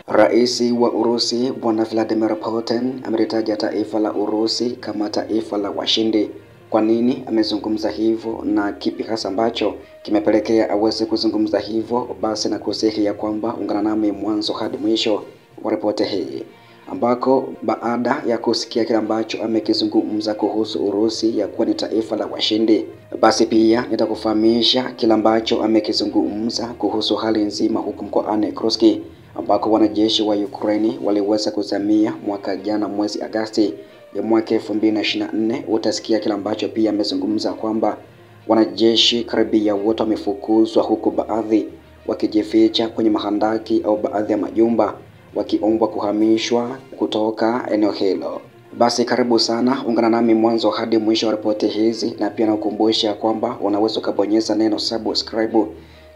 Rais wa Urusi Bwana Vladimir Putin amelitaja taifa la Urusi kama taifa la washindi. Kwa nini amezungumza hivyo na kipi hasa ambacho kimepelekea aweze kuzungumza hivyo? Basi na kusihi ya kwamba ungana nami mwanzo hadi mwisho wa ripoti hii, ambako baada ya kusikia kile ambacho amekizungumza kuhusu Urusi ya kuwa ni taifa la washindi, basi pia nitakufahamisha kile ambacho amekizungumza kuhusu hali nzima huko mkoani Kursk, ambako wanajeshi wa Ukraine waliweza kuzamia mwaka jana mwezi Agosti ya mwaka 2024. Utasikia kile ambacho pia amezungumza kwamba wanajeshi karibia wote wamefukuzwa, huku baadhi wakijificha kwenye mahandaki au baadhi ya majumba wakiombwa kuhamishwa kutoka eneo hilo. Basi karibu sana, ungana nami mwanzo hadi mwisho wa ripoti hizi, na pia nakukumbusha kwamba unaweza kubonyeza neno subscribe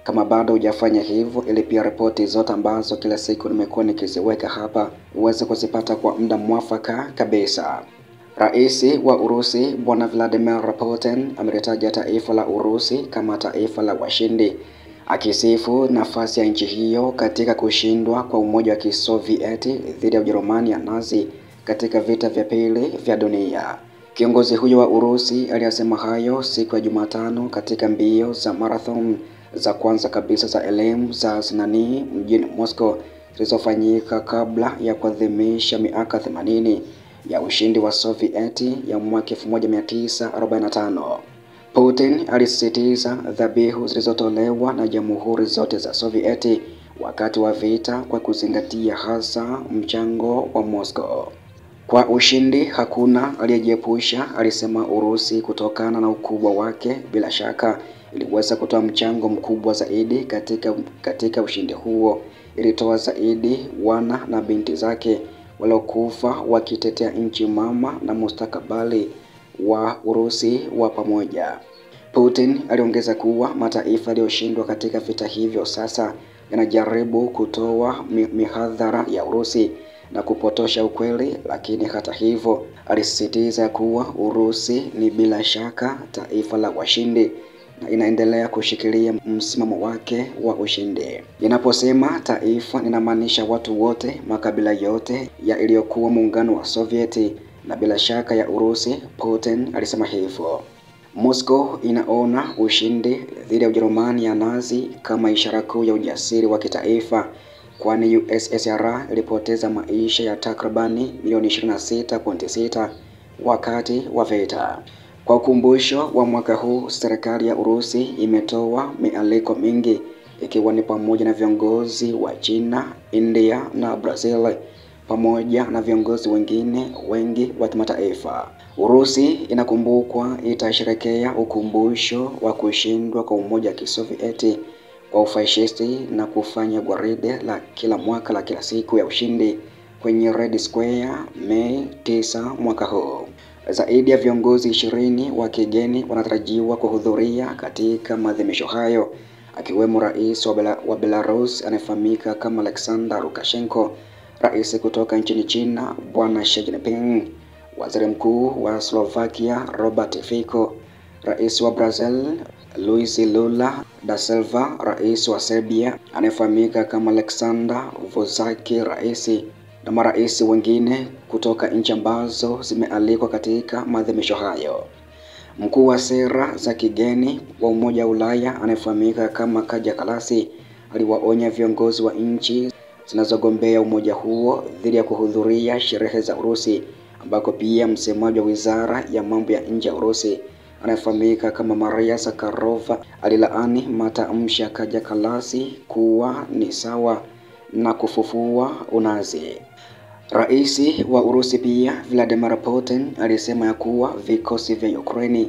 kama bado hujafanya hivyo, ili pia ripoti zote ambazo kila siku nimekuwa nikiziweka hapa uweze kuzipata kwa muda mwafaka kabisa. Rais wa Urusi Bwana Vladimir Putin amelitaja taifa la Urusi kama taifa la washindi, akisifu nafasi ya nchi hiyo katika kushindwa kwa Umoja wa Kisovieti dhidi ya Ujerumani ya Nazi katika vita vya pili vya dunia. Kiongozi huyo wa Urusi aliyasema hayo siku ya Jumatano katika mbio za marathon za kwanza kabisa za elimu za Znani mjini Moscow zilizofanyika kabla ya kuadhimisha miaka 80 ya ushindi wa Sovieti ya mwaka 1945. Putin alisisitiza dhabihu zilizotolewa na jamhuri zote za Sovieti wakati wa vita kwa kuzingatia hasa mchango wa Moscow. Kwa ushindi hakuna aliyejiepusha, alisema. Urusi kutokana na ukubwa wake bila shaka iliweza kutoa mchango mkubwa zaidi katika ushindi huo. Ilitoa zaidi wana na binti zake waliokufa wakitetea nchi mama na mustakabali wa Urusi wa pamoja. Putin aliongeza kuwa mataifa yaliyoshindwa katika vita hivyo sasa yanajaribu kutoa mihadhara ya Urusi na kupotosha ukweli, lakini hata hivyo alisisitiza kuwa Urusi ni bila shaka taifa la washindi na inaendelea kushikilia msimamo wake wa ushindi. Ninaposema taifa ninamaanisha watu wote, makabila yote ya iliyokuwa muungano wa Sovieti na bila shaka ya Urusi, Putin alisema hivyo. Moscow inaona ushindi dhidi ya Ujerumani ya Nazi kama ishara kuu ya ujasiri wa kitaifa, kwani USSR ilipoteza maisha ya takribani milioni 26.6 wakati wa vita. Kwa ukumbusho wa mwaka huu, serikali ya Urusi imetoa mialiko mingi, ikiwa ni pamoja na viongozi wa China, India na Brazil pamoja na viongozi wengine wengi wa kimataifa. Urusi inakumbukwa itasherekea ukumbusho wa kushindwa kwa Umoja wa Kisovieti kwa ufashisti na kufanya gwaride la kila mwaka la kila siku ya ushindi kwenye Red Square Mei 9 mwaka huu. Zaidi ya viongozi 20 wa kigeni wanatarajiwa kuhudhuria katika maadhimisho hayo, akiwemo rais wa Belarus anayefahamika kama Alexander Lukashenko, rais kutoka nchini China Bwana Xi Jinping, waziri mkuu wa Slovakia Robert Fico, rais wa Brazil Luiz Lula da Silva, rais wa Serbia anayefahamika kama Alexander Vučić, rais na marais wengine kutoka nchi ambazo zimealikwa katika maadhimisho hayo. Mkuu wa sera za kigeni wa Umoja wa Ulaya anayefahamika kama Kaja Kallas aliwaonya viongozi wa nchi zinazogombea umoja huo dhidi ya kuhudhuria sherehe za Urusi, ambako pia msemaji wa wizara ya mambo ya nje ya Urusi anayefahamika kama Maria Zakharova alilaani matamshi ya Kaja Kallas kuwa ni sawa na kufufua unazi. Rais wa Urusi pia Vladimir Putin alisema ya kuwa vikosi vya Ukraine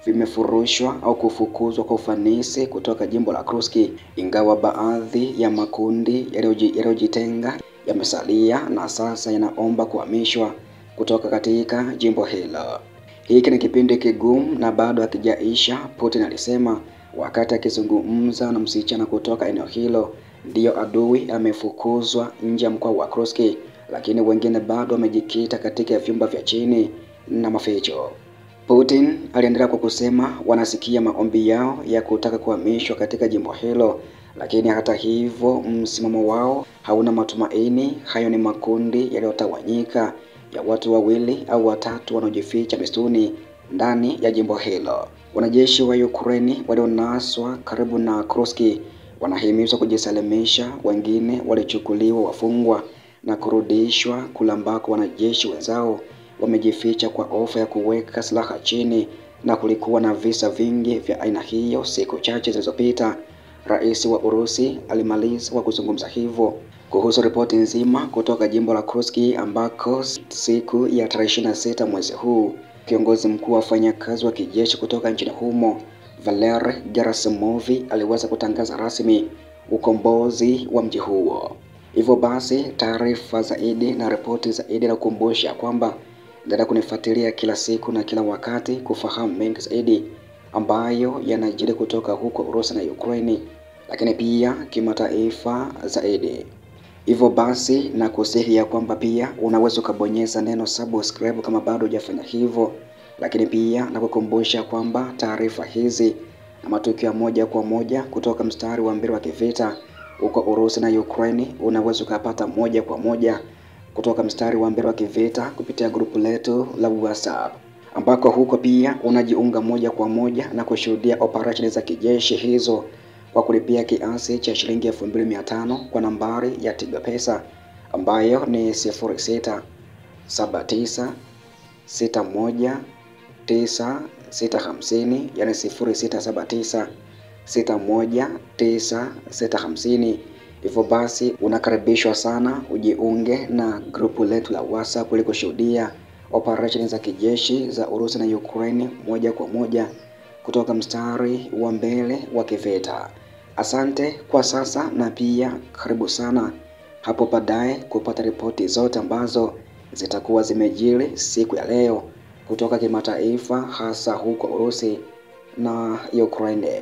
vimefurushwa au kufukuzwa kwa ufanisi kutoka jimbo la Kursk, ingawa baadhi ya makundi yaliyojitenga yamesalia na sasa yanaomba kuhamishwa kutoka katika jimbo hilo. Hiki ni kipindi kigumu na bado hakijaisha, Putin alisema wakati akizungumza na msichana kutoka eneo hilo. Ndiyo, adui amefukuzwa nje ya mkoa wa Kursk, lakini wengine bado wamejikita katika vyumba vya chini na maficho. Putin aliendelea kwa kusema wanasikia maombi yao ya kutaka kuhamishwa katika jimbo hilo, lakini hata hivyo msimamo wao hauna matumaini. Hayo ni makundi yaliyotawanyika ya watu wawili au watatu wanaojificha msituni ndani ya jimbo hilo. Wanajeshi wa Ukraine walionaswa karibu na Kursk wanahimizwa kujisalimisha. Wengine walichukuliwa wafungwa na kurudishwa kule ambako wanajeshi wenzao wamejificha kwa ofa ya kuweka silaha chini, na kulikuwa na visa vingi vya aina hiyo siku chache zilizopita. Rais wa Urusi alimaliza kwa kuzungumza hivyo kuhusu ripoti nzima kutoka jimbo la Kursk ambako siku ya 26 mwezi huu kiongozi mkuu wa wafanyakazi wa kijeshi kutoka nchini humo Valery Gerasimov aliweza kutangaza rasmi ukombozi wa mji huo. Hivyo basi taarifa zaidi na ripoti zaidi na kukumbusha kwamba endelea kunifuatilia kila siku na kila wakati kufahamu mengi zaidi ambayo yanajiri kutoka huko Urusi na Ukraine, lakini pia kimataifa zaidi. Hivyo basi na kusihi ya kwamba pia unaweza ukabonyeza neno subscribe kama bado hujafanya hivyo, lakini pia na kukumbusha kwamba taarifa hizi na matukio moja kwa moja kutoka mstari wa mbele wa kivita huko Urusi na Ukraine unaweza ukapata moja kwa moja kutoka mstari wa mbele wa kivita kupitia grupu letu la WhatsApp, ambako huko pia unajiunga moja kwa moja na kushuhudia operesheni za kijeshi hizo kwa kulipia kiasi cha shilingi 2500 kwa nambari ya Tigo Pesa ambayo ni 0679619650, yani 0679619650. Hivyo basi unakaribishwa sana ujiunge na grupu letu la WhatsApp ili kushuhudia operesheni za kijeshi za Urusi na Ukraine moja kwa moja kutoka mstari wa mbele wa kivita. Asante kwa sasa, na pia karibu sana hapo baadaye kupata ripoti zote ambazo zitakuwa zimejiri siku ya leo kutoka kimataifa, hasa huko Urusi na Ukraine.